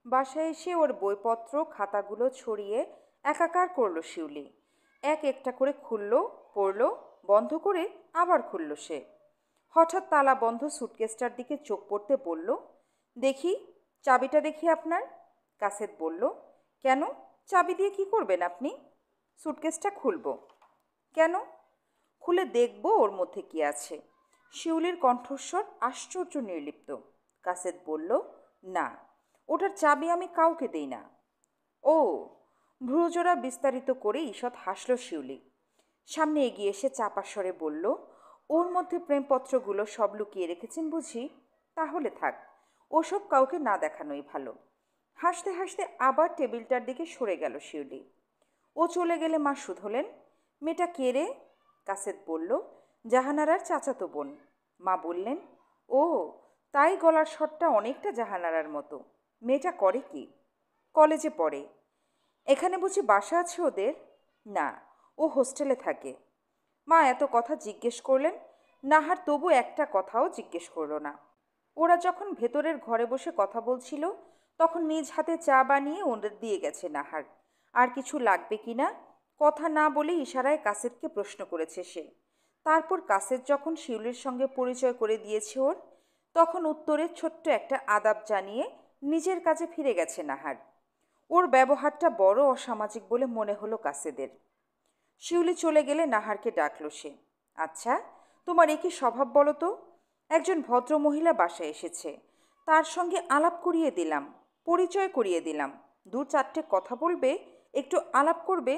বাসায় এসে ওর বইপত্র খাতাগুলো ছড়িয়ে একাকার করলো শিউলি। এক একটা করে খুলল, পড়ল, বন্ধ করে আবার খুলল সে। হঠাৎ তালা বন্ধ সুটকেসটার দিকে চোখ পড়তে বলল, দেখি, চাবিটা দেখি আপনার। কাসেদ বলল, কেন, চাবি দিয়ে কি করবেন আপনি? সুটকেসটা খুলব। কেন? খুলে দেখব ওর মধ্যে কি আছে। শিউলির কণ্ঠস্বর আশ্চর্য নির্লিপ্ত। কাসেদ বলল, না, ওটার চাবি আমি কাউকে দেই না। ও। ভ্রুজোড়া বিস্তারিত করে ঈষৎ হাসল শিউলি। সামনে এগিয়ে এসে চাপা স্বরে বলল, ওর মধ্যে প্রেমপত্রগুলো সব লুকিয়ে রেখেছেন বুঝি? তাহলে থাক, ওসব কাউকে না দেখানোই ভালো। হাসতে হাসতে আবার টেবিলটার দিকে সরে গেল শিউলি। ও চলে গেলে মা শুধলেন, মেয়েটা কে রে? কাসেদ বলল, জাহানারার চাচাতো বোন। মা বললেন, ও, তাই গলার স্বরটা অনেকটা জাহানারার মতো। মেয়েটা করে কি? কলেজে পড়ে। এখানে বুঝি বাসা আছে ওদের? না, ও হোস্টেলে থাকে। মা এত কথা জিজ্ঞেস করলেন, নাহার তবু একটা কথাও জিজ্ঞেস করলো না। ওরা যখন ভেতরের ঘরে বসে কথা বলছিল তখন নিজ হাতে চা বানিয়ে ওদের দিয়ে গেছে নাহার। আর কিছু লাগবে কি না কথা না বলে ইশারায় কাসেদকে প্রশ্ন করেছে সে। তারপর কাসেদ যখন শিউলির সঙ্গে পরিচয় করে দিয়েছে ওর, তখন উত্তরে ছোট্ট একটা আদাব জানিয়ে নিজের কাজে ফিরে গেছে নাহার। ওর ব্যবহারটা বড় অসামাজিক বলে মনে হলো কাসেদের। শিউলি চলে গেলে নাহারকে ডাকলো সে। আচ্ছা, তোমার এ কি স্বভাব বলো তো? একজন ভদ্রমহিলা বাসায় এসেছে, তার সঙ্গে আলাপ করিয়ে দিলাম, পরিচয় করিয়ে দিলাম, দু চারটে কথা বলবে, একটু আলাপ করবে,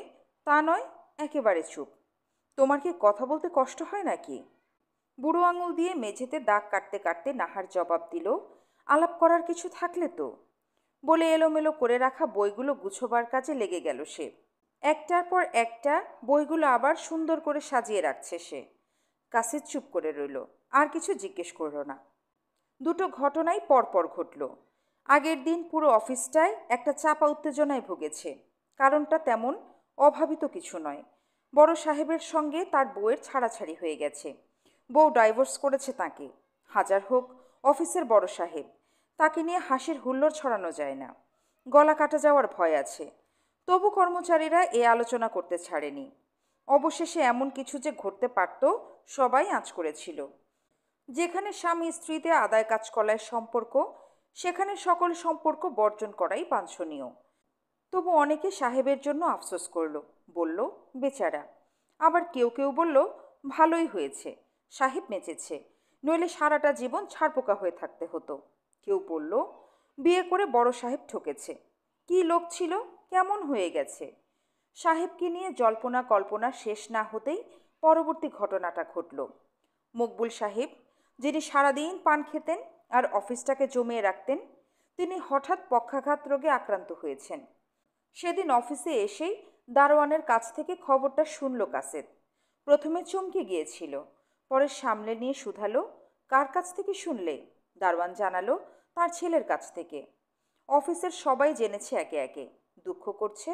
তা নয়, একেবারে চুপ। তোমার কি কথা বলতে কষ্ট হয় নাকি? বুড়ো আঙুল দিয়ে মেঝেতে দাগ কাটতে কাটতে নাহার জবাব দিল, আলাপ করার কিছু থাকলে তো। বলে এলোমেলো করে রাখা বইগুলো গুছোবার কাজে লেগে গেল সে। একটার পর একটা বইগুলো আবার সুন্দর করে সাজিয়ে রাখছে সে। কাসেদ চুপ করে রইল, আর কিছু জিজ্ঞেস করল না। দুটো ঘটনাই পরপর ঘটল। আগের দিন পুরো অফিসটায় একটা চাপা উত্তেজনায় ভুগেছে। কারণটা তেমন অভাবিত কিছু নয়। বড় সাহেবের সঙ্গে তার বউয়ের ছাড়াছাড়ি হয়ে গেছে। বউ ডাইভোর্স করেছে তাকে। হাজার হোক অফিসের বড় সাহেব, তাকে নিয়ে হাসির হুল্লোড় ছড়ানো যায় না। গলা কাটা যাওয়ার ভয় আছে। তবু কর্মচারীরা এ আলোচনা করতে ছাড়েনি। অবশেষে এমন কিছু যে ঘটতে পারত সবাই আঁচ করেছিল। যেখানে স্বামী স্ত্রীতে আদায় কাজকলায় সম্পর্ক, সেখানে সকল সম্পর্ক বর্জন করাই বাঞ্ছনীয়। তবু অনেকে সাহেবের জন্য আফসোস করল, বলল, বেচারা। আবার কেউ কেউ বলল, ভালোই হয়েছে, সাহেব বেঁচেছে, নইলে সারাটা জীবন ছারপোকা হয়ে থাকতে হতো। কেউ বলল, বিয়ে করে বড় সাহেব ঠকেছে, কী লোক ছিল, কেমন হয়ে গেছে। সাহেবকে নিয়ে জল্পনা কল্পনা শেষ না হতেই পরবর্তী ঘটনাটা ঘটল। মকবুল সাহেব, যিনি সারাদিন পান খেতেন আর অফিসটাকে জমিয়ে রাখতেন, তিনি হঠাৎ পক্ষাঘাত রোগে আক্রান্ত হয়েছেন। সেদিন অফিসে এসেই দারোয়ানের কাছ থেকে খবরটা শুনল কাসেদ। প্রথমে চমকে গিয়েছিল, পরে সামলে নিয়ে শুধালো, কার কাছ থেকে শুনলে? দারোয়ান জানালো, তার ছেলের কাছ থেকে। অফিসের সবাই জেনেছে একে একে। দুঃখ করছে।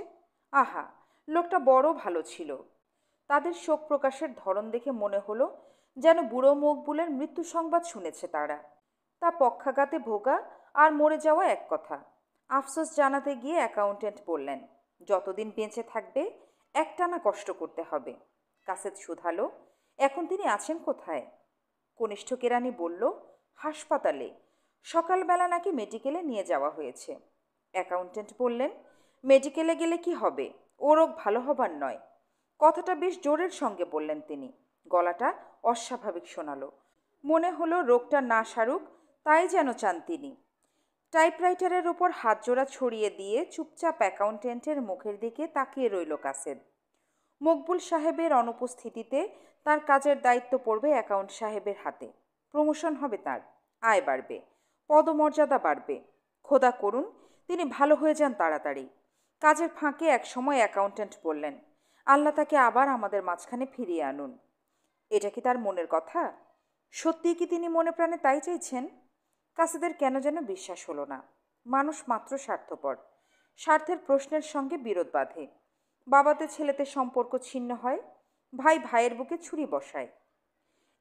আহা, লোকটা বড় ভালো ছিল। তাদের শোক প্রকাশের ধরন দেখে মনে হলো যেন বুড়ো মকবুলের মৃত্যু সংবাদ শুনেছে তারা। তা পক্ষাঘাতে ভোগা আর মরে যাওয়া এক কথা। আফসোস জানাতে গিয়ে অ্যাকাউন্টেন্ট বললেন, যতদিন বেঁচে থাকবে একটানা কষ্ট করতে হবে। কাসেদ শুধালো, এখন তিনি আছেন কোথায়? কনিষ্ঠ কেরানি বলল, হাসপাতালে। সকালবেলা নাকি মেডিকেলে নিয়ে যাওয়া হয়েছে। অ্যাকাউন্টেন্ট বললেন, মেডিকেলে গেলে কি হবে, ও রোগ ভালো হবার নয়। কথাটা বেশ জোরের সঙ্গে বললেন তিনি। গলাটা অস্বাভাবিক শোনালো। মনে হলো রোগটা না সারুক, তাই যেন চান তিনি। টাইপরাইটারের ওপর হাত জোড়া ছড়িয়ে দিয়ে চুপচাপ অ্যাকাউন্টেন্টের মুখের দিকে তাকিয়ে রইল কাসেদ। মকবুল সাহেবের অনুপস্থিতিতে তার কাজের দায়িত্ব পড়বে অ্যাকাউন্ট সাহেবের হাতে। প্রমোশন হবে তার, আয় বাড়বে, পদমর্যাদা বাড়বে। খোদা করুন তিনি ভালো হয়ে যান তাড়াতাড়ি। কাজের ফাঁকে এক সময় অ্যাকাউন্টেন্ট বললেন, আল্লাহ তাকে আবার আমাদের মাঝখানে ফিরিয়ে আনুন। এটা কি তার মনের কথা? সত্যিই কি তিনি মনে প্রাণে তাই চাইছেন? কাসেদের কেন যেন বিশ্বাস হলো না। মানুষ মাত্র স্বার্থপর। স্বার্থের প্রশ্নের সঙ্গে বিরোধ বাঁধে। বাবাতে ছেলেতে সম্পর্ক ছিন্ন হয়, ভাই ভাইয়ের বুকে ছুরি বসায়।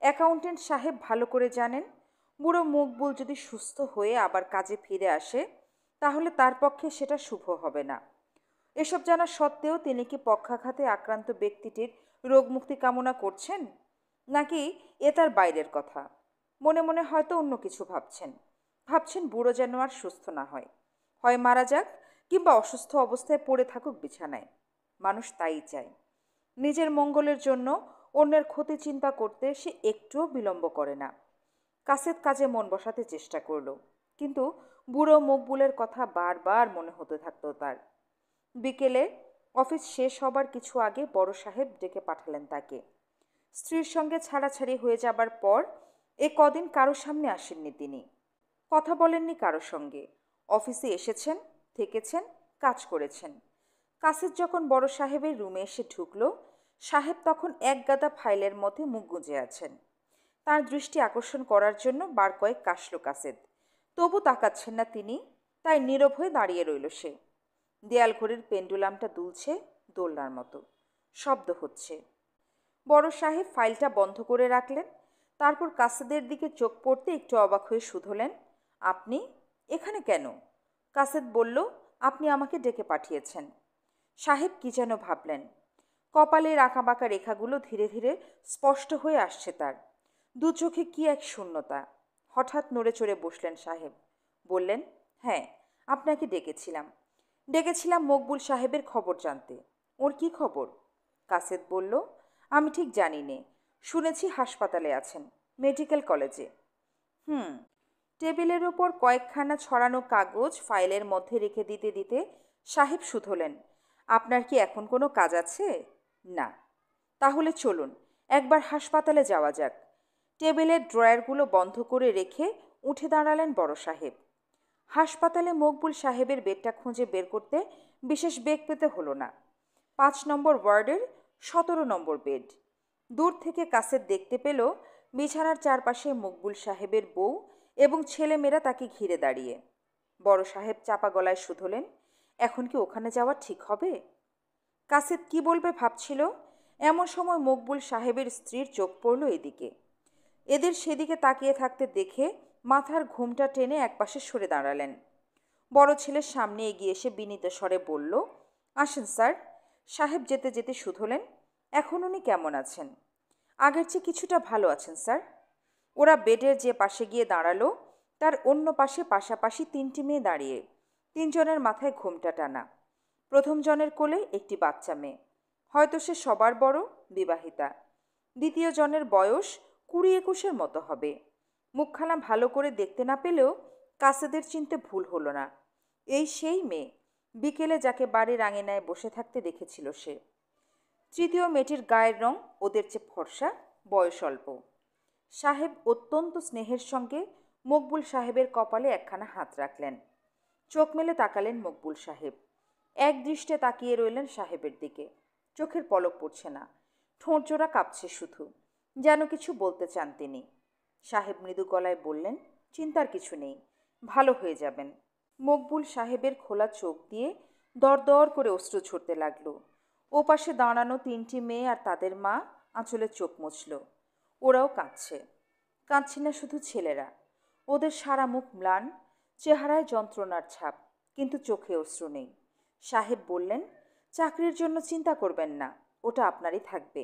অ্যাকাউন্টেন্ট সাহেব ভালো করে জানেন, বুড়ো মকবুল যদি সুস্থ হয়ে আবার কাজে ফিরে আসে, তাহলে তার পক্ষে সেটা শুভ হবে না। এসব জানা সত্ত্বেও তিনি কি পক্ষাঘাতে আক্রান্ত ব্যক্তিটির রোগমুক্তি কামনা করছেন, নাকি এ তার বাইরের কথা? মনে মনে হয়তো অন্য কিছু ভাবছেন। ভাবছেন বুড়ো যেন আর সুস্থ না হয়, হয় মারা যাক, কিংবা অসুস্থ অবস্থায় পড়ে থাকুক বিছানায়। মানুষ তাই চায়। নিজের মঙ্গলের জন্য অন্যের ক্ষতি চিন্তা করতে সে একটুও বিলম্ব করে না। কাসেদ কাজে মন বসাতে চেষ্টা করলো, কিন্তু বুড়ো মকবুলের কথা বারবার মনে হতে থাকতো তার। বিকেলে অফিস শেষ হবার কিছু আগে বড় সাহেব ডেকে পাঠালেন তাকে। স্ত্রীর সঙ্গে ছাড়াছাড়ি হয়ে যাবার পর এ কদিন কারো সামনে আসেননি তিনি। কথা বলেননি কারো সঙ্গে। অফিসে এসেছেন, থেকেছেন, কাজ করেছেন। কাসেদ যখন বড় সাহেবের রুমে এসে ঢুকলো, সাহেব তখন এক গাদা ফাইলের মধ্যে মুখ গুঁজে আছেন। তার দৃষ্টি আকর্ষণ করার জন্য বার কয়েক কাশল কাসেদ। তবু তাকাচ্ছেন না তিনি, তাই নীরব হয়ে দাঁড়িয়ে রইল সে। দেয়াল ঘড়ির পেন্ডুলামটা দুলছে দোলনার মতো, শব্দ হচ্ছে। বড় সাহেব ফাইলটা বন্ধ করে রাখলেন। তারপর কাসেদের দিকে চোখ পড়তে একটু অবাক হয়ে শুধলেন, আপনি এখানে কেন? কাসেদ বলল, আপনি আমাকে ডেকে পাঠিয়েছেন। সাহেব কি যেন ভাবলেন। কপালের আঁকাবাঁকা রেখাগুলো ধীরে ধীরে স্পষ্ট হয়ে আসছে তার। দু চোখে কি এক শূন্যতা। হঠাৎ নড়ে চড়ে বসলেন সাহেব। বললেন, হ্যাঁ, আপনাকে ডেকেছিলাম মকবুল সাহেবের খবর জানতে। ওর কি খবর? কাসেদ বলল, আমি ঠিক জানি নে। শুনেছি হাসপাতালে আছেন, মেডিকেল কলেজে। হুম। টেবিলের ওপর কয়েকখানা ছড়ানো কাগজ ফাইলের মধ্যে রেখে দিতে দিতে সাহেব শুধলেন, আপনার কি এখন কোনো কাজ আছে? না। তাহলে চলুন একবার হাসপাতালে যাওয়া যাক। টেবিলের ড্রয়ারগুলো বন্ধ করে রেখে উঠে দাঁড়ালেন বড় সাহেব। হাসপাতালে মকবুল সাহেবের বেডটা খুঁজে বের করতে বিশেষ বেগ পেতে হলো না। 5 নম্বর ওয়ার্ডের 17 নম্বর বেড। দূর থেকে কাসেদ দেখতে পেল বিছানার চারপাশে মকবুল সাহেবের বউ এবং ছেলেমেয়েরা তাকে ঘিরে দাঁড়িয়ে। বড় সাহেব চাপা গলায় শুধলেন, এখন কি ওখানে যাওয়া ঠিক হবে? কাসেদ কি বলবে ভাবছিল, এমন সময় মকবুল সাহেবের স্ত্রীর চোখ পড়ল এদিকে। এদের সেদিকে তাকিয়ে থাকতে দেখে মাথার ঘুমটা টেনে একপাশে সরে দাঁড়ালেন। বড় ছেলের সামনে এগিয়ে এসে বিনীত স্বরে বলল, আসেন স্যার। সাহেব যেতে যেতে শুধলেন, এখন উনি কেমন আছেন? আগের চেয়ে কিছুটা ভালো আছেন স্যার। ওরা বেডের যে পাশে গিয়ে দাঁড়ালো, তার অন্য পাশে পাশাপাশি 3টি মেয়ে দাঁড়িয়ে। 3 জনের মাথায় ঘোমটা টানা। প্রথম জনের কোলে একটি বাচ্চা মেয়ে, হয়তো সে সবার বড়, বিবাহিতা। দ্বিতীয় জনের বয়স 20-21-এর মতো হবে। মুখখানা ভালো করে দেখতে না পেলেও কাসেদের চিনতে ভুল হলো না। এই সেই মেয়ে, বিকেলে যাকে বাড়ির আঙিনায় বসে থাকতে দেখেছিল সে। তৃতীয় মেয়েটির গায়ের রং ওদের চেয়ে ফর্সা, বয়স অল্প। সাহেব অত্যন্ত স্নেহের সঙ্গে মকবুল সাহেবের কপালে একখানা হাত রাখলেন। চোখ মেলে তাকালেন মকবুল সাহেব। এক দৃষ্টে তাকিয়ে রইলেন সাহেবের দিকে। চোখের পলক পড়ছে না, ঠোঁট জোড়া কাঁপছে শুধু, যেন কিছু বলতে চান তিনি। সাহেব মৃদু গলায় বললেন, চিন্তার কিছু নেই, ভালো হয়ে যাবেন। মকবুল সাহেবের খোলা চোখ দিয়ে দরদর করে অশ্রু ঝরতে লাগলো। ও পাশে দাঁড়ানো 3টি মেয়ে আর তাদের মা আঁচলে চোখ মুছল। ওরাও কাঁদছে। কাঁদছে না শুধু ছেলেরা, ওদের সারা মুখ ম্লান, চেহারায় যন্ত্রণার ছাপ, কিন্তু চোখে অশ্রু নেই। সাহেব বললেন, চাকরির জন্য চিন্তা করবেন না, ওটা আপনারই থাকবে।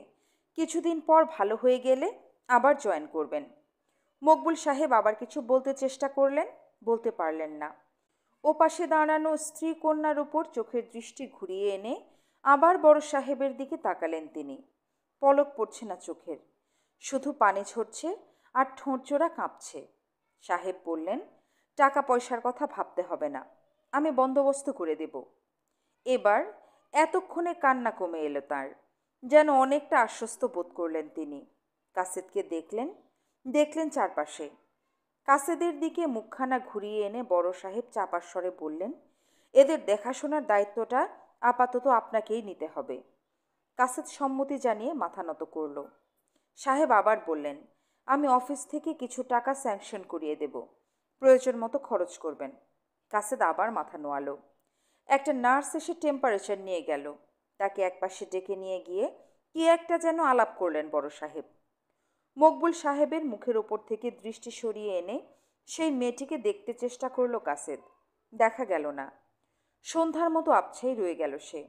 কিছুদিন পর ভালো হয়ে গেলে আবার জয়েন করবেন। মকবুল সাহেব আবার কিছু বলতে চেষ্টা করলেন, বলতে পারলেন না। ও পাশে দাঁড়ানো স্ত্রী কন্যার উপর চোখের দৃষ্টি ঘুরিয়ে এনে আবার বড় সাহেবের দিকে তাকালেন তিনি। পলক পড়ছে না চোখের, শুধু পানি ঝরছে আর ঠোঁট জোড়া কাঁপছে। সাহেব বললেন, টাকা পয়সার কথা ভাবতে হবে না, আমি বন্দোবস্ত করে দেব। এবার এতক্ষণে কান্না কমে এলো তার, যেন অনেকটা আশ্বস্ত বোধ করলেন তিনি। কাসেদকে দেখলেন চারপাশে। কাসেদের দিকে মুখখানা ঘুরিয়ে এনে বড় সাহেব চাপার স্বরে বললেন, এদের দেখাশোনার দায়িত্বটা আপাতত আপনাকেই নিতে হবে। কাসেদ সম্মতি জানিয়ে মাথা নত করল। সাহেব আবার বললেন, আমি অফিস থেকে কিছু টাকা স্যাংশন করিয়ে দেব, প্রয়োজন মতো খরচ করবেন। কাসেদ আবার মাথা নোয়ালো। একটা নার্স এসে টেম্পারেচার নিয়ে গেল। তাকে একপাশে ডেকে নিয়ে গিয়ে কি একটা যেন আলাপ করলেন বড় সাহেব। মকবুল সাহেবের মুখের ওপর থেকে দৃষ্টি সরিয়ে এনে সেই মেয়েটিকে দেখতে চেষ্টা করল কাসেদ। দেখা গেল না। সন্ধ্যার মতো আবছাই রয়ে গেল সে।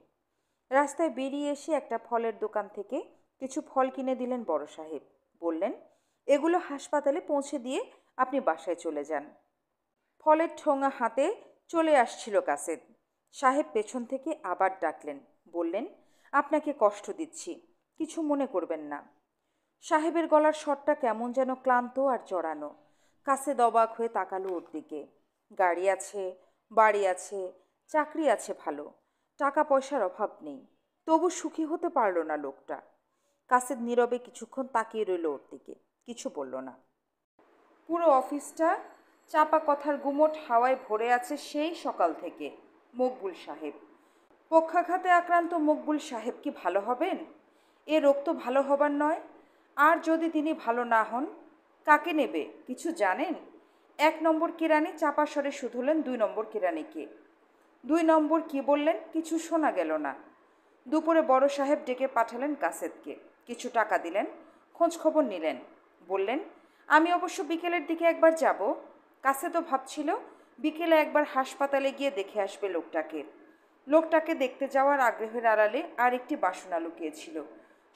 রাস্তায় বেরিয়ে এসে একটা ফলের দোকান থেকে কিছু ফল কিনে দিলেন বড় সাহেব। বললেন, এগুলো হাসপাতালে পৌঁছে দিয়ে আপনি বাসায় চলে যান। ফলের ঠোঙা হাতে চলে আসছিল কাসেদ। সাহেব পেছন থেকে আবার ডাকলেন। বললেন, আপনাকে কষ্ট দিচ্ছি, কিছু মনে করবেন না। সাহেবের গলার স্বরটা কেমন যেন ক্লান্ত আর জড়ানো। কাসেদ অবাক হয়ে তাকালো ওর দিকে। গাড়ি আছে, বাড়ি আছে, চাকরি আছে ভালো, টাকা পয়সার অভাব নেই, তবু সুখী হতে পারল না লোকটা। কাসেদ নীরবে কিছুক্ষণ তাকিয়ে রইল ওর দিকে, কিছু বলল না। পুরো অফিসটা চাপা কথার গুমোট হাওয়ায় ভরে আছে সেই সকাল থেকে। মকবুল সাহেব, পক্ষাঘাতে আক্রান্ত মকবুল সাহেব কি ভালো হবেন? এ রোগ তো ভালো হবার নয়। আর যদি তিনি ভালো না হন, কাকে নেবে কিছু জানেন? 1 নম্বর কেরানি চাপা স্বরে শুধলেন 2 নম্বর কেরানিকে। 2 নম্বর কি বললেন কিছু শোনা গেল না। দুপুরে বড় সাহেব ডেকে পাঠালেন কাসেদকে। কিছু টাকা দিলেন, খোঁজ খবর নিলেন। বললেন, আমি অবশ্য বিকেলের দিকে একবার যাব। কাসেদও ভাবছিল বিকেলে একবার হাসপাতালে গিয়ে দেখে আসবে লোকটাকে। লোকটাকে দেখতে যাওয়ার আগ্রহের আড়ালে আর একটি বাসনা লুকিয়েছিল,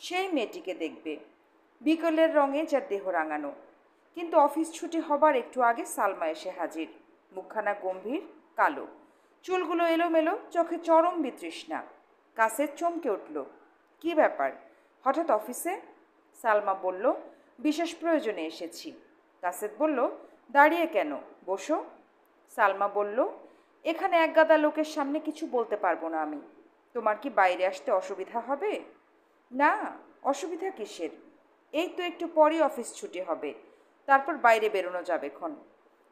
সেই মেয়েটিকে দেখবে। বিকেলের রঙে যার দেহ রাঙানো। কিন্তু অফিস ছুটি হবার একটু আগে সালমা এসে হাজির। মুখখানা গম্ভীর, কালো, চুলগুলো এলোমেলো, চোখে চরম বিতৃষ্ণা। কাসেদ চমকে উঠল। কি ব্যাপার, হঠাৎ অফিসে? সালমা বলল, বিশেষ প্রয়োজনে এসেছি। কাসেদ বলল, দাঁড়িয়ে কেন, বসো। সালমা বলল, এখানে একগাদা লোকের সামনে কিছু বলতে পারবো না আমি। তোমার কি বাইরে আসতে অসুবিধা হবে? না, অসুবিধা কিসের? এই তো একটু পরই অফিস ছুটি হবে, তারপর বাইরে বেরোনো যাবে ক্ষণ।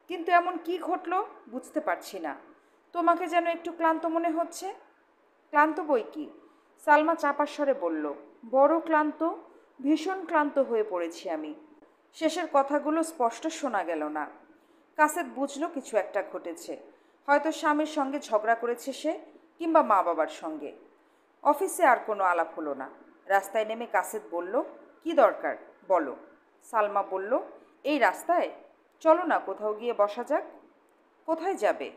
কিন্তু এমন কি ঘটলো বুঝতে পারছি না। তোমাকে যেন একটু ক্লান্ত মনে হচ্ছে। ক্লান্ত বই কি, সালমা চাপার স্বরে বলল, বড় ক্লান্ত, ভীষণ ক্লান্ত হয়ে পড়েছি আমি। শেষের কথাগুলো স্পষ্ট শোনা গেল না। কাসেদ বুঝলো কিছু একটা ঘটেছে। হয়তো স্বামীর সঙ্গে ঝগড়া করেছে সে, কিংবা মা বাবার সঙ্গে। অফিসে আর কোনো আলাপ হলো না। রাস্তায় নেমে কাসেদ বলল, কি দরকার বলো। সালমা বলল, এই রাস্তায় চলো না, কোথাও গিয়ে বসা যাক। কোথায় যাবে?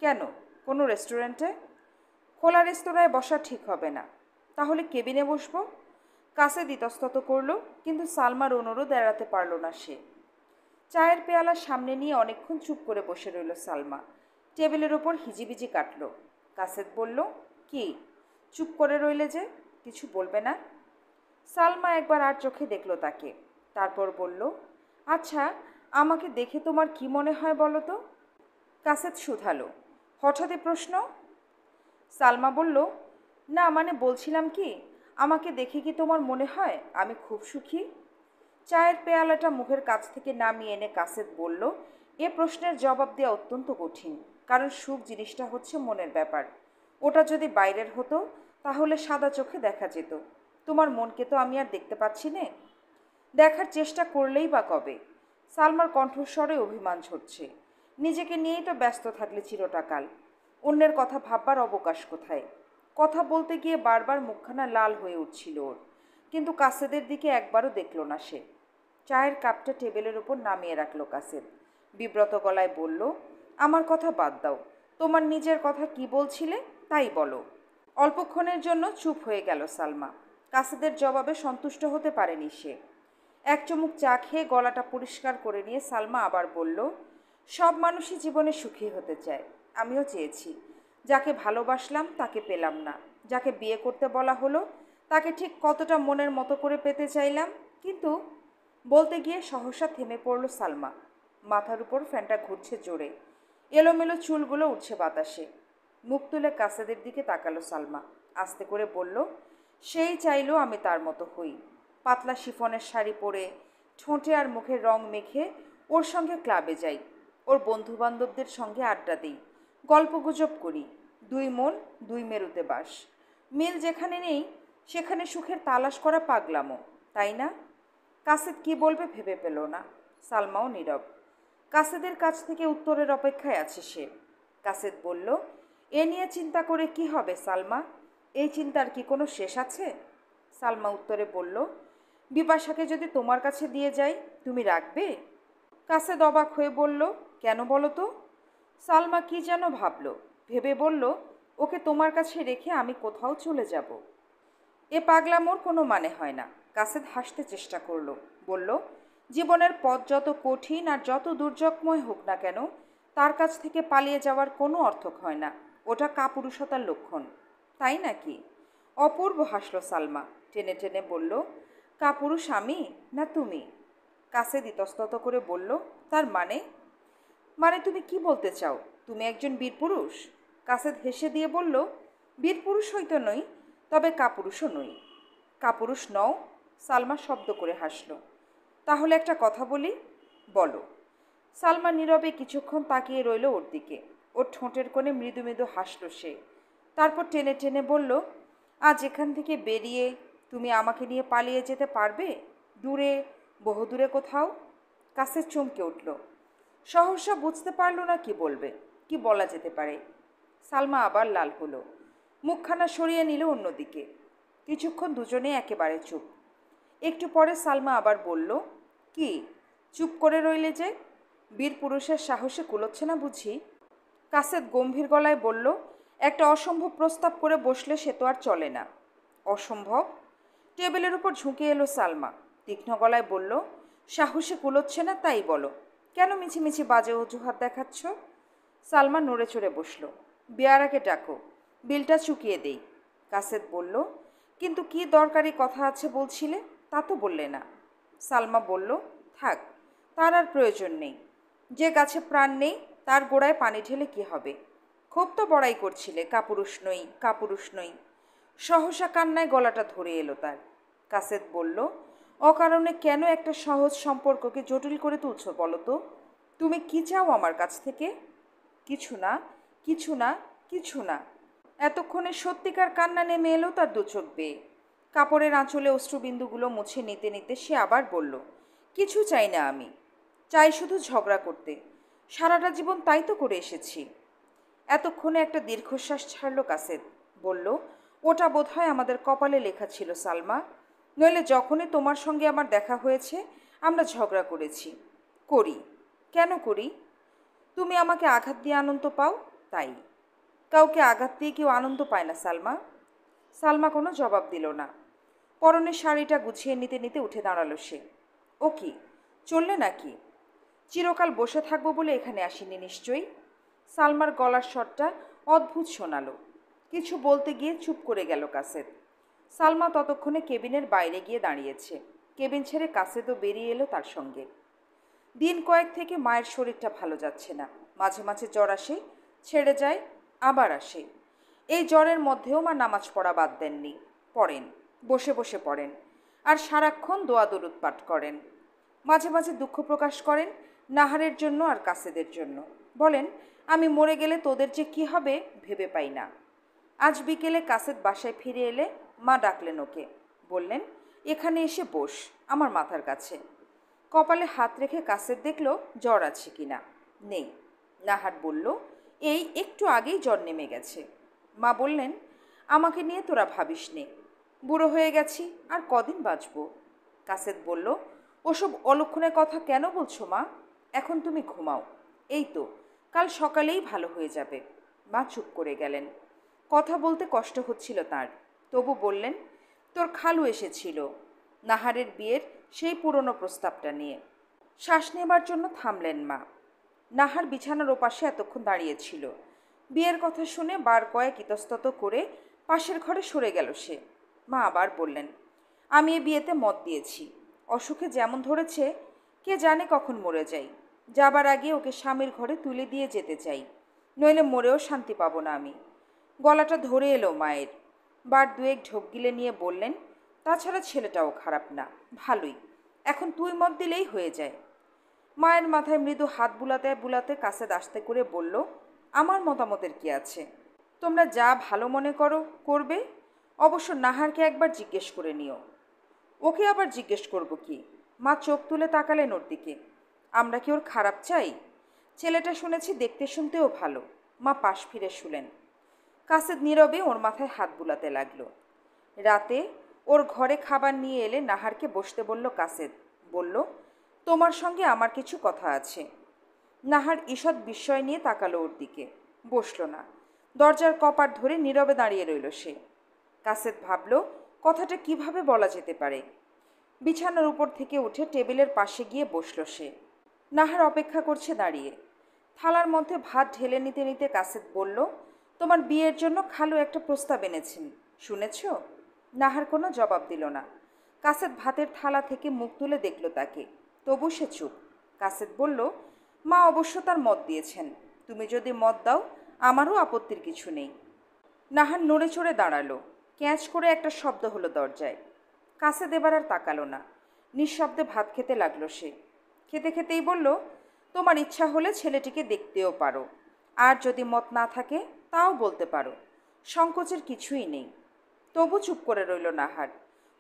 কেন, কোনো রেস্টুরেন্টে? খোলা রেস্তোরাঁয় বসা ঠিক হবে না। তাহলে কেবিনে বসবো। কাসেদ ইতস্তত করল, কিন্তু সালমার অনুরোধ এড়াতে পারল না সে। চায়ের পেয়ালা সামনে নিয়ে অনেকক্ষণ চুপ করে বসে রইল সালমা। টেবিলের ওপর হিজিবিজি কাটল। কাসেদ বলল, কি চুপ করে রইলে যে, কিছু বলবে না? সালমা একবার আর চোখে দেখল তাকে, তারপর বলল, আচ্ছা, আমাকে দেখে তোমার কি মনে হয় বলো তো? কাসেদ শুধালো, হঠাৎই প্রশ্ন। সালমা বলল, না মানে বলছিলাম কি, আমাকে দেখে কি তোমার মনে হয় আমি খুব সুখী? চায়ের পেয়ালাটা মুখের কাছ থেকে নামিয়ে এনে কাসেদ বলল, এ প্রশ্নের জবাব দেওয়া অত্যন্ত কঠিন, কারণ সুখ জিনিসটা হচ্ছে মনের ব্যাপার। ওটা যদি বাইরের হতো তাহলে সাদা চোখে দেখা যেত। তোমার মনকে তো আমি আর দেখতে পাচ্ছি নে। দেখার চেষ্টা করলেই বা কবে? সালমার কণ্ঠস্বরে অভিমান ঝরছে। নিজেকে নিয়েই তো ব্যস্ত থাকলে চিরটাকাল, অন্যের কথা ভাববার অবকাশ কোথায়? কথা বলতে গিয়ে বারবার মুখখানা লাল হয়ে উঠছিল ওর, কিন্তু কাসেদের দিকে একবারও দেখল না সে। চায়ের কাপটা টেবিলের ওপর নামিয়ে রাখল কাসেদ। বিব্রত গলায় বলল, আমার কথা বাদ দাও, তোমার নিজের কথা কি বলছিলে তাই বলো। অল্পক্ষণের জন্য চুপ হয়ে গেল সালমা। কাসেদের জবাবে সন্তুষ্ট হতে পারেনি সে। এক চুমুক চা খেয়ে গলাটা পরিষ্কার করে নিয়ে সালমা আবার বলল, সব মানুষই জীবনে সুখী হতে চায়, আমিও চেয়েছি। যাকে ভালোবাসলাম তাকে পেলাম না, যাকে বিয়ে করতে বলা হলো তাকে ঠিক কতটা মনের মতো করে পেতে চাইলাম। কিন্তু বলতে গিয়ে সহসা থেমে পড়ল সালমা। মাথার উপর ফ্যানটা ঘুরছে জোরে, এলোমেলো চুলগুলো উঠছে বাতাসে। মুখ তুলে কাসেদের দিকে তাকালো সালমা, আস্তে করে বলল, সেই চাইলো আমি তার মতো হই। পাতলা শিফনের শাড়ি পরে, ঠোঁটে আর মুখে রং মেখে ওর সঙ্গে ক্লাবে যাই, ওর বন্ধুবান্ধবদের সঙ্গে আড্ডা দিই, গল্পগুজব করি। দুই মন দুই মেরুতে বাস, মিল যেখানে নেই সেখানে সুখের তালাশ করা পাগলামো, তাই না? কাসেদ কি বলবে ভেবে পেল না। সালমাও নীরব। কাসেদের কাছ থেকে উত্তরের অপেক্ষায় আছে সে। কাসেদ বলল, এ নিয়ে চিন্তা করে কি হবে সালমা? এই চিন্তার কি কোনো শেষ আছে? সালমা উত্তরে বলল, বিপাশাকে যদি তোমার কাছে দিয়ে যাই তুমি রাখবে? কাসেদ অবাক হয়ে বলল, কেন বলো তো? সালমা কি যেন ভাবল, ভেবে বলল, ওকে তোমার কাছে রেখে আমি কোথাও চলে যাব। এ পাগলামোর কোনো মানে হয় না। কাসেদ হাসতে চেষ্টা করলো, বলল, জীবনের পথ যত কঠিন আর যত দুর্যোগময় হোক না কেন, তার কাছ থেকে পালিয়ে যাওয়ার কোনো অর্থক হয় না। ওটা কাপুরুষতার লক্ষণ, তাই নাকি? অপূর্ব হাসল সালমা, টেনে টেনে বলল, কাপুরুষ আমি না তুমি? কাসেদ ইতস্তত করে বলল, তার মানে? মানে তুমি কি বলতে চাও? তুমি একজন বীরপুরুষ? কাসেদ হেসে দিয়ে বলল, বীরপুরুষ হয়তো নই, তবে কাপুরুষও নই। কাপুরুষ নও? সালমা শব্দ করে হাসল। তাহলে একটা কথা বলি। বলো। সালমা নীরবে কিছুক্ষণ তাকিয়ে রইল ওর দিকে। ওর ঠোঁটের কোণে মৃদু মৃদু হাসল সে। তারপর টেনে টেনে বলল, আজ এখান থেকে বেরিয়ে তুমি আমাকে নিয়ে পালিয়ে যেতে পারবে? দূরে, বহুদূরে কোথাও? কাসেদ চমকে উঠল। সহসা বুঝতে পারল না কি বলবে, কি বলা যেতে পারে। সালমা আবার লাল হলো, মুখখানা সরিয়ে নিল অন্যদিকে। কিছুক্ষণ দুজনে একেবারে চুপ। একটু পরে সালমা আবার বলল, কি চুপ করে রইলে যে? বীর পুরুষের সাহসে কুলোচ্ছে না বুঝি? কাসেদ গম্ভীর গলায় বলল, একটা অসম্ভব প্রস্তাব করে বসলে সে তো আর চলে না। অসম্ভব? টেবিলের উপর ঝুঁকে এলো সালমা, তীক্ষ্ণ গলায় বলল, সাহসে কুলোচ্ছে না তাই বলো। কেন মিছিমিছি বাজে অজুহাত দেখাচ্ছ? সালমা নড়ে চড়ে বসল। বেয়ারাকে ডাকো, বিলটা চুকিয়ে দেই। কাসেদ বলল, কিন্তু কি দরকারি কথা আছে বলছিলে, তা তো বললে না। সালমা বলল, থাক, তার আর প্রয়োজন নেই। যে গাছে প্রাণ নেই তার গোড়ায় পানি ঢেলে কি হবে? খুব তো বড়াই করছিলে, কাপুরুষ নই, কাপুরুষ নই। সহসা কান্নায় গলাটা ধরে এলো তার। কাসেদ বলল, অকারণে কেন একটা সহজ সম্পর্ককে জটিল করে তুলছ বলো তো? তুমি কি চাও আমার কাছ থেকে? কিছু না, কিছু না, কিছু না। এতক্ষণে সত্যিকার কান্না নেমে এলো তার দু চোখ বেয়ে। কাপড়ের আঁচলে অশ্রুবিন্দুগুলো মুছে নিতে নিতে সে আবার বলল, কিছু চাই না আমি। চাই শুধু ঝগড়া করতে। সারাটা জীবন তাই তো করে এসেছি। এতক্ষণে একটা দীর্ঘশ্বাস ছাড়ল কাসেদ। বলল, ওটা বোধহয় আমাদের কপালে লেখা ছিল সালমা। নইলে যখনই তোমার সঙ্গে আমার দেখা হয়েছে আমরা ঝগড়া করেছি। করি। কেন করি? তুমি আমাকে আঘাত দিয়ে আনন্দ পাও, তাই। কাউকে আঘাত দিয়ে কেউ আনন্দ পায় না সালমা। সালমা কোনো জবাব দিল না। পরনের শাড়িটা গুছিয়ে নিতে নিতে উঠে দাঁড়ালো সে। ও কি, চললে নাকি? চিরকাল বসে থাকবো বলে এখানে আসিনি নিশ্চয়ই। সালমার গলার স্বরটা অদ্ভুত শোনালো। কিছু বলতে গিয়ে চুপ করে গেল কাসেদ। সালমা ততক্ষণে কেবিনের বাইরে গিয়ে দাঁড়িয়েছে। কেবিন ছেড়ে কাসেদও বেরিয়ে এলো তার সঙ্গে। দিন কয়েক থেকে মায়ের শরীরটা ভালো যাচ্ছে না। মাঝে মাঝে জ্বর আসে, ছেড়ে যায়, আবার আসে। এই জ্বরের মধ্যেও মা নামাজ পড়া বাদ দেননি। পড়েন, বসে বসে পড়েন, আর সারাক্ষণ দোয়া দরুদ পাঠ করেন। মাঝে মাঝে দুঃখ প্রকাশ করেন, নাহারের জন্য আর কাসেদের জন্য। বলেন, আমি মরে গেলে তোদের যে কি হবে ভেবে পাই না। আজ বিকেলে কাসেদ বাসায় ফিরে এলে মা ডাকলেন ওকে। বললেন, এখানে এসে বস, আমার মাথার কাছে। কপালে হাত রেখে কাসেদ দেখল জ্বর আছে কিনা। নেই। নাহার বলল, এই একটু আগেই জ্বর নেমে গেছে। মা বললেন, আমাকে নিয়ে তোরা ভাবিস নে, বুড়ো হয়ে গেছি, আর কদিন বাঁচব। কাসেদ বলল, ওসব অলক্ষণের কথা কেন বলছো মা? এখন তুমি ঘুমাও। এই তো, কাল সকালেই ভালো হয়ে যাবে। মা চুপ করে গেলেন। কথা বলতে কষ্ট হচ্ছিল তার। তবু বললেন, তোর খালু এসেছিল নাহারের বিয়ের সেই পুরনো প্রস্তাবটা নিয়ে। শ্বাস নেবার জন্য থামলেন মা। নাহার বিছানার ওপাশে এতক্ষণ দাঁড়িয়েছিল। বিয়ের কথা শুনে বার কয়েক ইতস্তত করে পাশের ঘরে সরে গেল সে। মা আবার বললেন, আমি এ বিয়েতে মত দিয়েছি। অসুখে যেমন ধরেছে, কে জানে কখন মরে যাই। যাবার আগে ওকে স্বামীর ঘরে তুলে দিয়ে যেতে চাই, নইলে মরেও শান্তি পাবো না আমি। গলাটা ধরে এলো মায়ের। বার দুয়েক ঢোক গিলে নিয়ে বললেন, তাছাড়া ছেলেটাও খারাপ না, ভালোই। এখন তুই মত দিলেই হয়ে যায়। মায়ের মাথায় মৃদু হাত বুলাতে বুলাতে কাছে আস্তে করে বলল, আমার মতামতের কি আছে? তোমরা যা ভালো মনে করো করবে। অবশ্য নাহারকে একবার জিজ্ঞেস করে নিও। ওকে আবার জিজ্ঞেস করব কি? মা চোখ তুলে তাকালেন ওর দিকে। আমরা কি ওর খারাপ চাই? ছেলেটা শুনেছি দেখতে শুনতেও ভালো। মা পাশ ফিরে শুলেন। কাসেদ নীরবে ওর মাথায় হাত বুলাতে লাগলো। রাতে ওর ঘরে খাবার নিয়ে এলে নাহারকে বসতে বলল কাসেদ। বলল, তোমার সঙ্গে আমার কিছু কথা আছে। নাহার ঈষৎ বিস্ময় নিয়ে তাকালো ওর দিকে। বসল না, দরজার কপাট ধরে নীরবে দাঁড়িয়ে রইল সে। কাসেদ ভাবল কথাটা কিভাবে বলা যেতে পারে। বিছানার উপর থেকে উঠে টেবিলের পাশে গিয়ে বসল সে। নাহার অপেক্ষা করছে দাঁড়িয়ে। থালার মধ্যে ভাত ঢেলে নিতে নিতে কাসেদ বলল, তোমার বিয়ের জন্য খালু একটা প্রস্তাব এনেছেন, শুনেছ? নাহার কোনো জবাব দিল না। কাসেদ ভাতের থালা থেকে মুখ তুলে দেখল তাকে, তবু সে চুপ। কাসেদ বলল, মা অবশ্য তার মত দিয়েছেন, তুমি যদি মত দাও আমারও আপত্তির কিছু নেই। নাহার নড়ে চড়ে দাঁড়ালো। ক্যাঁচ করে একটা শব্দ হলো দরজায়। কাসেদ এবার আর তাকালো না, নিঃশব্দে ভাত খেতে লাগলো সে। খেতে খেতেই বলল, তোমার ইচ্ছা হলে ছেলেটিকে দেখতেও পারো, আর যদি মত না থাকে তাও বলতে পারো, সংকোচের কিছুই নেই। তবু চুপ করে রইল নাহার।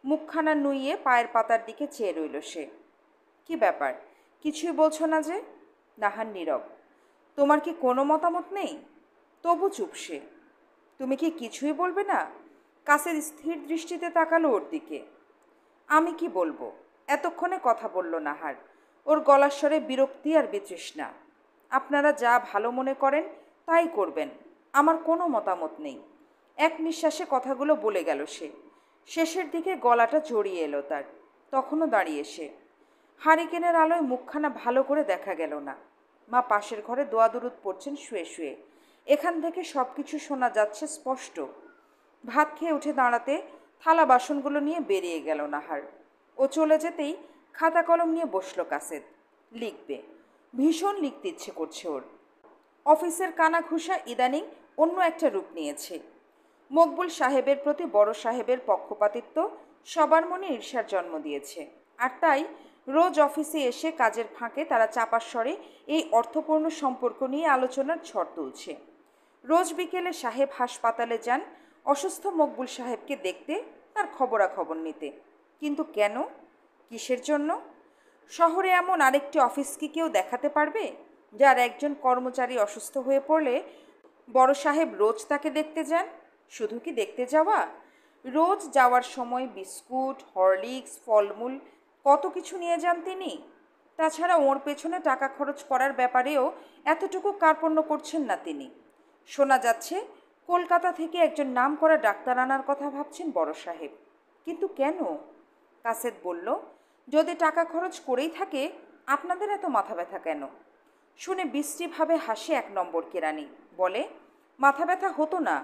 মুখখানা নুইয়ে পায়ের পাতার দিকে চেয়ে রইল সে। কি ব্যাপার, কিছুই বলছো না যে? নাহার নীরব। তোমার কি কোনো মতামত নেই? তবু চুপ সে। তুমি কি কিছুই বলবে না? কাসেদ স্থির দৃষ্টিতে তাকালো ওর দিকে। আমি কি বলবো? এতক্ষণে কথা বলল নাহার। ওর গলার স্বরে বিরক্তি আর বিতৃষ্ণা। আপনারা যা ভালো মনে করেন তাই করবেন, আমার কোনো মতামত নেই। এক নিঃশ্বাসে কথাগুলো বলে গেল সে। শেষের দিকে গলাটা জড়িয়ে এলো তার। তখনও দাঁড়িয়ে সে। হারিকেনের আলোয় মুখখানা ভালো করে দেখা গেল না। মা পাশের ঘরে দোয়া দুরুদ পড়ছেন শুয়ে শুয়ে। এখান থেকে সব কিছু শোনা যাচ্ছে স্পষ্ট। ভাত খেয়ে উঠে দাঁড়াতে থালা বাসনগুলো নিয়ে বেরিয়ে গেল নাহার। ও চলে যেতেই খাতা কলম নিয়ে বসল কাসেদ। লিখবে, ভীষণ লিখতে ইচ্ছে করছে ওর। অফিসের কানাঘুষা ইদানিং অন্য একটা রূপ নিয়েছে। মকবুল সাহেবের প্রতি বড় সাহেবের পক্ষপাতিত্ব সবার মনে ঈর্ষার জন্ম দিয়েছে। আর তাই রোজ অফিসে এসে কাজের ফাঁকে তারা চাপার স্বরে এই অর্থপূর্ণ সম্পর্ক নিয়ে আলোচনার ঝড় তুলছে। রোজ বিকেলে সাহেব হাসপাতালে যান অসুস্থ মকবুল সাহেবকে দেখতে, তার খবরাখবর নিতে। কিন্তু কেন, কিসের জন্য? শহরে এমন আরেকটি অফিস কি কেউ দেখাতে পারবে যার একজন কর্মচারী অসুস্থ হয়ে পড়লে বড় সাহেব রোজ তাকে দেখতে যান? শুধু কি দেখতে যাওয়া, রোজ যাওয়ার সময় বিস্কুট, হরলিক্স, ফলমূল কত কিছু নিয়ে যান তিনি। তাছাড়া ওর পেছনে টাকা খরচ করার ব্যাপারেও এতটুকু কার্পণ্য করছেন না তিনি। শোনা যাচ্ছে কলকাতা থেকে একজন নামকরা ডাক্তার আনার কথা ভাবছেন বড় সাহেব। কিন্তু কেন? কাসেদ বলল, যদি টাকা খরচ করেই থাকে আপনাদের এত মাথা ব্যথা কেন? শুনে বিশ্রীভাবে হাসে এক নম্বর কেরানি। বলে, মাথা ব্যথা হতো না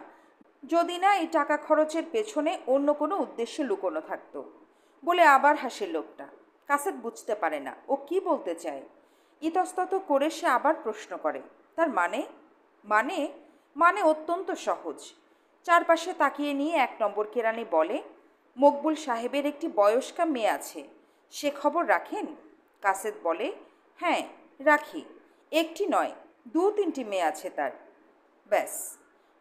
যদি না এই টাকা খরচের পেছনে অন্য কোনো উদ্দেশ্য লুকোনো থাকতো। বলে আবার হাসে লোকটা। কাসেদ বুঝতে পারে না ও কি বলতে চায়। ইতস্তত করে সে আবার প্রশ্ন করে, তার মানে? মানে মানে অত্যন্ত সহজ। চারপাশে তাকিয়ে নিয়ে এক নম্বর কেরানি বলে, মকবুল সাহেবের একটি বয়স্কা মেয়ে আছে, সে খবর রাখেন? কাসেদ বলে, হ্যাঁ রাখি, একটি নয় 2-3টি মেয়ে আছে তার। ব্যাস।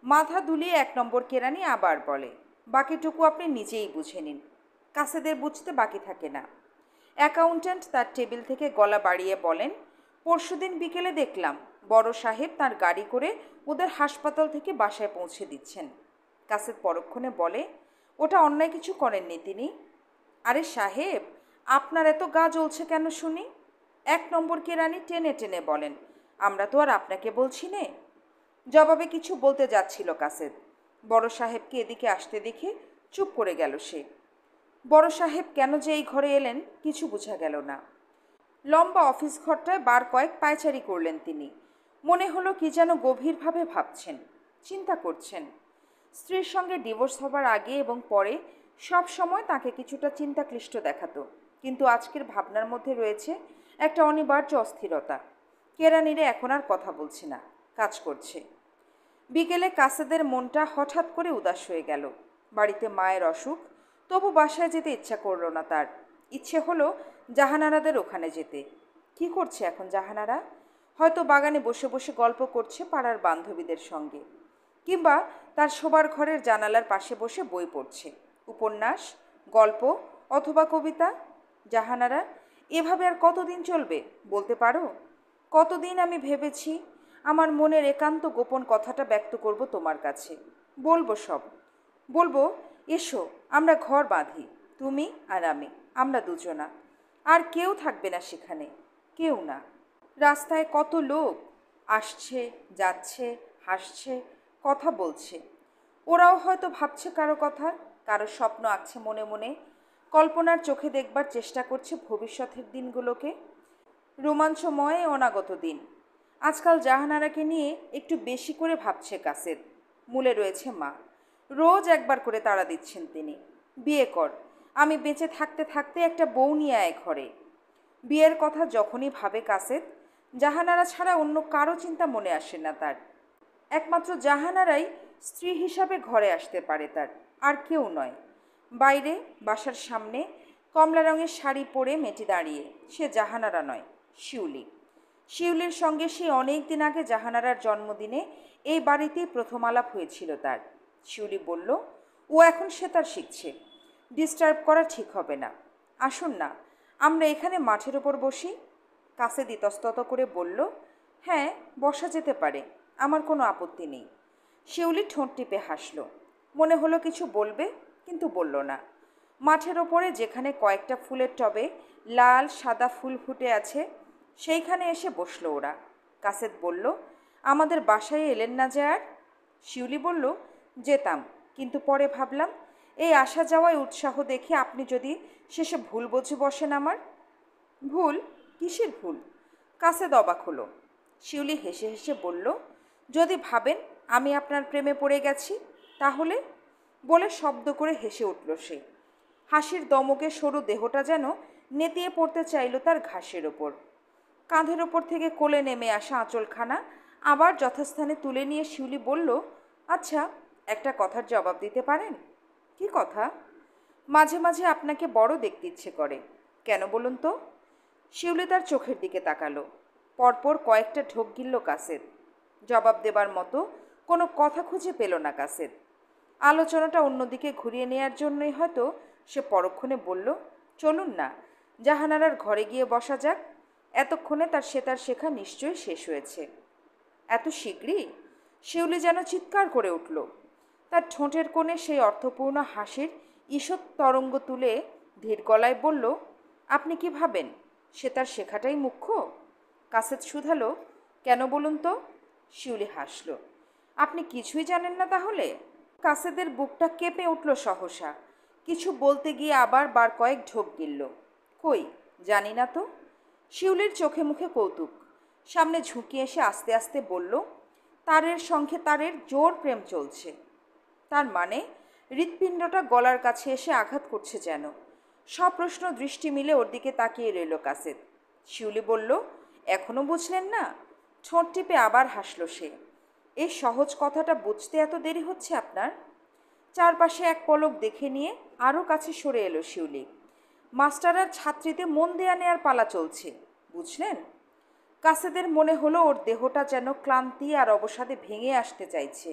মাথা দুলিয়ে এক নম্বর কেরানি আবার বলে, বাকিটুকু আপনি নিজেই বুঝে নিন। কাসেদের বুঝতে বাকি থাকে না। অ্যাকাউন্ট্যান্ট তার টেবিল থেকে গলা বাড়িয়ে বলেন, পরশুদিন বিকেলে দেখলাম বড় সাহেব তার গাড়ি করে ওদের হাসপাতাল থেকে বাসায় পৌঁছে দিচ্ছেন। কাসেদ পরক্ষণে বলে, ওটা অন্যায় কিছু করেননি তিনি? আরে সাহেব, আপনার এত গা জ্বলছে কেন শুনি? এক নম্বর কেরানি টেনে টেনে বলেন, আমরা তো আর আপনাকে বলছি নে। জবাবে কিছু বলতে যাচ্ছিল কাসেদ। বড় সাহেবকে এদিকে আসতে দেখে চুপ করে গেল সে। বড় সাহেব কেন যে এই ঘরে এলেন কিছু বোঝা গেল না। লম্বা অফিস ঘরটায় বার কয়েক পায়চারি করলেন তিনি। মনে হলো কি যেন গভীরভাবে ভাবছেন, চিন্তা করছেন। স্ত্রীর সঙ্গে ডিভোর্স হবার আগে এবং পরে সব সময় তাকে কিছুটা চিন্তাক্লিষ্ট দেখাতো, কিন্তু আজকের ভাবনার মধ্যে রয়েছে একটা অনিবার্য অস্থিরতা। কেরানিরে এখন আর কথা বলছে না, কাজ করছে। বিকেলে কাসেদের মনটা হঠাৎ করে উদাস হয়ে গেল। বাড়িতে মায়ের অসুখ, তবু বাসায় যেতে ইচ্ছা করল না তার। ইচ্ছে হলো জাহানারাদের ওখানে যেতে। কি করছে এখন জাহানারা? হয়তো বাগানে বসে বসে গল্প করছে পাড়ার বান্ধবীদের সঙ্গে, কিংবা তার শোবার ঘরের জানালার পাশে বসে বই পড়ছে, উপন্যাস, গল্প অথবা কবিতা। জাহানারা, এভাবে আর কতদিন চলবে বলতে পারো? কতদিন আমি ভেবেছি আমার মনের একান্ত গোপন কথাটা ব্যক্ত করব তোমার কাছে। বলবো সব, বলবো এসো আমরা ঘর বাঁধি, তুমি আর আমি, আমরা দুজনা। আর কেউ থাকবে না সেখানে, কেউ না। রাস্তায় কত লোক আসছে, যাচ্ছে, হাসছে, কথা বলছে। ওরাও হয়তো ভাবছে কারো কথা, কারো স্বপ্ন আঁকছে মনে মনে, কল্পনার চোখে দেখবার চেষ্টা করছে ভবিষ্যতের দিনগুলোকে, রোমাঞ্চময় অনাগত দিন। আজকাল জাহানারাকে নিয়ে একটু বেশি করে ভাবছে কাসেদ। মূলে রয়েছে মা, রোজ একবার করে তাড়া দিচ্ছেন তিনি, বিয়ে কর, আমি বেঁচে থাকতে থাকতে একটা বউ নিয়ে আয় ঘরে। বিয়ের কথা যখনই ভাবে কাসেদ, জাহানারা ছাড়া অন্য কারো চিন্তা মনে আসে না তার। একমাত্র জাহানারাই স্ত্রী হিসাবে ঘরে আসতে পারে তার, আর কেউ নয়। বাইরে বাসার সামনে কমলা রঙের শাড়ি পরে মেয়েটি দাঁড়িয়ে, সে জাহানারা নয়, শিউলি। শিউলির সঙ্গে সে অনেক দিন আগে জাহানারার জন্মদিনে এই বাড়িতেই প্রথম আলাপ হয়েছিল তার। শিউলি বলল, ও এখন সেতার শিখছে, ডিস্টার্ব করা ঠিক হবে না, আসুন না আমরা এখানে মাঠের ওপর বসি। কাসেদ ইতস্তত করে বলল, হ্যাঁ বসা যেতে পারে, আমার কোনো আপত্তি নেই। শিউলি ঠোঁট টিপে হাসল, মনে হলো কিছু বলবে, কিন্তু বলল না। মাঠের ওপরে যেখানে কয়েকটা ফুলের টবে লাল সাদা ফুল ফুটে আছে, সেইখানে এসে বসলো ওরা। কাসেদ বলল, আমাদের বাসায় এলেন না যে আর? শিউলি বলল, যেতাম, কিন্তু পরে ভাবলাম এই আসা যাওয়ায় উৎসাহ দেখে আপনি যদি শেষে ভুল বুঝে বসেন আমার। ভুল? কিসের ভুল? কাসেদ অবাক হলো। শিউলি হেসে হেসে বলল, যদি ভাবেন আমি আপনার প্রেমে পড়ে গেছি তাহলে? বলে শব্দ করে হেসে উঠল সে। হাসির দমকে সরু দেহটা যেন নেতিয়ে পড়তে চাইল তার ঘাসের ওপর। কাঁধের ওপর থেকে কোলে নেমে আসা আঁচলখানা আবার যথাস্থানে তুলে নিয়ে শিউলি বলল, আচ্ছা একটা কথার জবাব দিতে পারেন? কি কথা? মাঝে মাঝে আপনাকে বড় দেখতে ইচ্ছে করে। কেন বলুন তো? শিউলি তার চোখের দিকে তাকালো। পরপর কয়েকটা ঢোক গিলল কাসেদ। জবাব দেবার মতো কোনো কথা খুঁজে পেল না কাসেদ। আলোচনাটা অন্যদিকে ঘুরিয়ে নেয়ার জন্যই হয়তো সে পরক্ষণে বলল, চলুন না জাহানারার ঘরে গিয়ে বসা যাক, এতক্ষণে তার সেতার শেখা নিশ্চয়ই শেষ হয়েছে। এত শীঘ্রই? শিউলি যেন চিৎকার করে উঠল। তার ঠোঁটের কোণে সেই অর্থপূর্ণ হাসির ঈষৎ তরঙ্গ তুলে ধীর গলায় বলল, আপনি কি ভাবেন সেতার শেখাটাই মুখ্য? কাসেদ শুধালো, কেন বলুন তো? শিউলি হাসল, আপনি কিছুই জানেন না তাহলে? কাসেদের বুকটা কেঁপে উঠল সহসা। কিছু বলতে গিয়ে আবার বার কয়েক ঢোক গিলল। কই, জানি না তো। শিউলির চোখে মুখে কৌতুক। সামনে ঝুঁকে এসে আস্তে আস্তে বলল, তারের সঙ্গে তারের জোর প্রেম চলছে। তার মানে? হৃৎপিণ্ডটা গলার কাছে এসে আঘাত করছে যেন। সপ্রশ্ন দৃষ্টি মিলে ওর দিকে তাকিয়ে রইল কাসেদ। শিউলি বলল, এখনও বুঝলেন না? ঠোঁট টিপে আবার হাসল সে। এই সহজ কথাটা বুঝতে এত দেরি হচ্ছে আপনার? চারপাশে এক পলক দেখে নিয়ে আরও কাছে সরে এলো শিউলি। মাস্টার আর ছাত্রীতে মন দেয়া নেয়ার পালা চলছে, বুঝলেন? কাসেদের মনে হলো ওর দেহটা যেন ক্লান্তি আর অবসাদে ভেঙে আসতে চাইছে।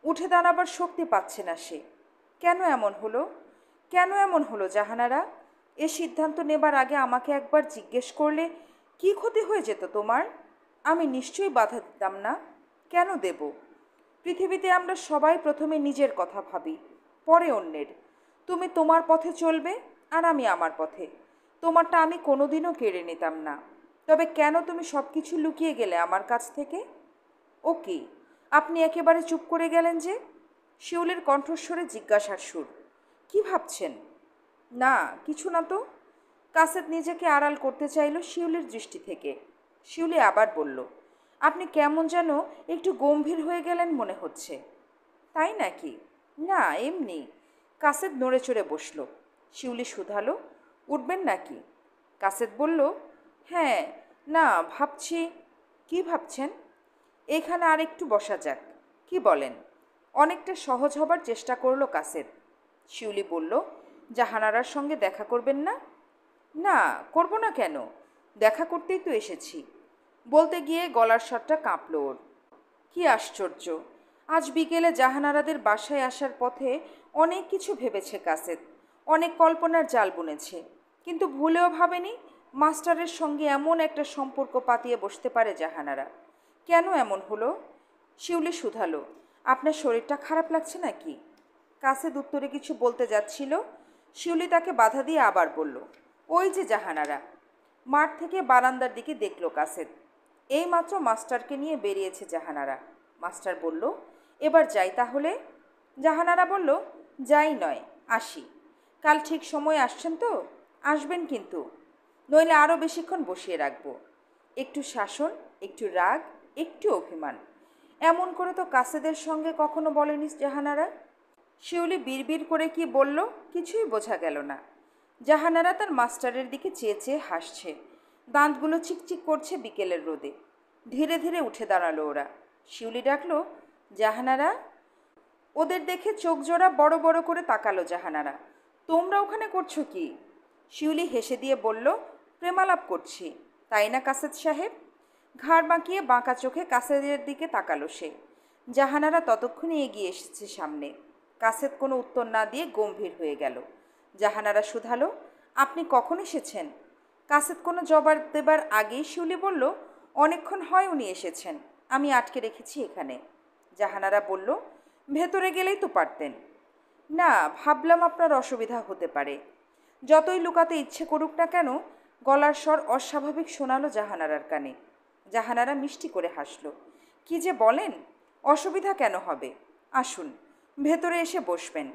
উঠে দাঁড়াবার শক্তি পাচ্ছে না সে। কেন এমন হলো? কেন এমন হলো জাহানারা? এ সিদ্ধান্ত নেবার আগে আমাকে একবার জিজ্ঞেস করলে কি ক্ষতি হয়ে যেত তোমার? আমি নিশ্চয়ই বাধা দিতাম না। কেন দেব? পৃথিবীতে আমরা সবাই প্রথমে নিজের কথা ভাবি, পরে অন্যের। তুমি তোমার পথে চলবে আর আমি আমার পথে। তোমারটা আমি কোনোদিনও কেড়ে নিতাম না। তবে কেন তুমি সব কিছু লুকিয়ে গেলে আমার কাছ থেকে? ও কি, আপনি একেবারে চুপ করে গেলেন যে? শিউলির কণ্ঠস্বরে জিজ্ঞাসার সুর। কি ভাবছেন? না কিছু না তো। কাসেদ নিজেকে আড়াল করতে চাইল শিউলির দৃষ্টি থেকে। শিউলি আবার বলল, আপনি কেমন যেন একটু গম্ভীর হয়ে গেলেন মনে হচ্ছে। তাই নাকি? না এমনি। কাসেদ নড়ে চড়ে বসল। শিউলি শুধালো, উঠবেন নাকি? কাসেদ বলল, হ্যাঁ, না ভাবছি। কি ভাবছেন? এখানে আর একটু বসা যাক, কি বলেন? অনেকটা সহজ হবার চেষ্টা করলো কাসেদ। শিউলি বলল, জাহানারার সঙ্গে দেখা করবেন না? না, করব না কেন? দেখা করতেই তো এসেছি। বলতে গিয়ে গলার স্বরটা কাঁপল ওর। কি আশ্চর্য! আজ বিকেলে জাহানারাদের বাসায় আসার পথে অনেক কিছু ভেবেছে কাসেদ, অনেক কল্পনার জাল বুনেছে, কিন্তু ভুলেও ভাবেনি মাস্টারের সঙ্গে এমন একটা সম্পর্ক পাতিয়ে বসতে পারে জাহানারা। কেন এমন হলো? শিউলি শুধালো, আপনার শরীরটা খারাপ লাগছে নাকি? কাসেদ উত্তরে কিছু বলতে যাচ্ছিল, শিউলি তাকে বাধা দিয়ে আবার বলল, ওই যে জাহানারা। মাঠ থেকে বারান্দার দিকে দেখল কাসেদ। এইমাত্র মাস্টারকে নিয়ে বেরিয়েছে জাহানারা। মাস্টার বলল, এবার যাই তাহলে? জাহানারা বলল, যাই নয়, আসি। কাল ঠিক সময় আসছেন তো? আসবেন কিন্তু, নইলে আরও বেশিক্ষণ বসিয়ে রাখবো। একটু শাসন, একটু রাগ, একটু অভিমান, এমন করে তো কাসেদের সঙ্গে কখনো বলেনি জাহানারা। শিউলি বিড়বিড় করে কি বলল কিছুই বোঝা গেল না। জাহানারা তার মাস্টারের দিকে চেয়ে চেয়ে হাসছে। দাঁতগুলো চিকচিক করছে বিকেলের রোদে। ধীরে ধীরে উঠে দাঁড়ালো ওরা। শিউলি ডাকলো, জাহানারা। ওদের দেখে চোখ জোড়া বড় বড় করে তাকালো জাহানারা। তোমরা ওখানে করছো কি? শিউলি হেসে দিয়ে বলল, প্রেমালাপ করছি, তাই না কাসেদ সাহেব? ঘাড় বাঁকিয়ে বাঁকা চোখে কাসেদের দিকে তাকালো সে। জাহানারা ততক্ষণে এগিয়ে এসেছে সামনে। কাসেদ কোনো উত্তর না দিয়ে গম্ভীর হয়ে গেল। জাহানারা শুধালো, আপনি কখন এসেছেন? কাসেদ কোনো জবাব দেবার আগেই শিউলি বলল, অনেকক্ষণ হয় উনি এসেছেন, আমি আটকে রেখেছি এখানে। জাহানারা বলল, ভেতরে গেলেই তো পারতেন। না, ভাবলাম আপনার অসুবিধা হতে পারে। যতই লুকাতে ইচ্ছে করুক না কেন, গলার স্বর অস্বাভাবিক শোনালো জাহানারার কানে। জাহানারা মিষ্টি করে হাসল। কি যে বলেন, অসুবিধা কেন হবে? আসুন, ভেতরে এসে বসবেন।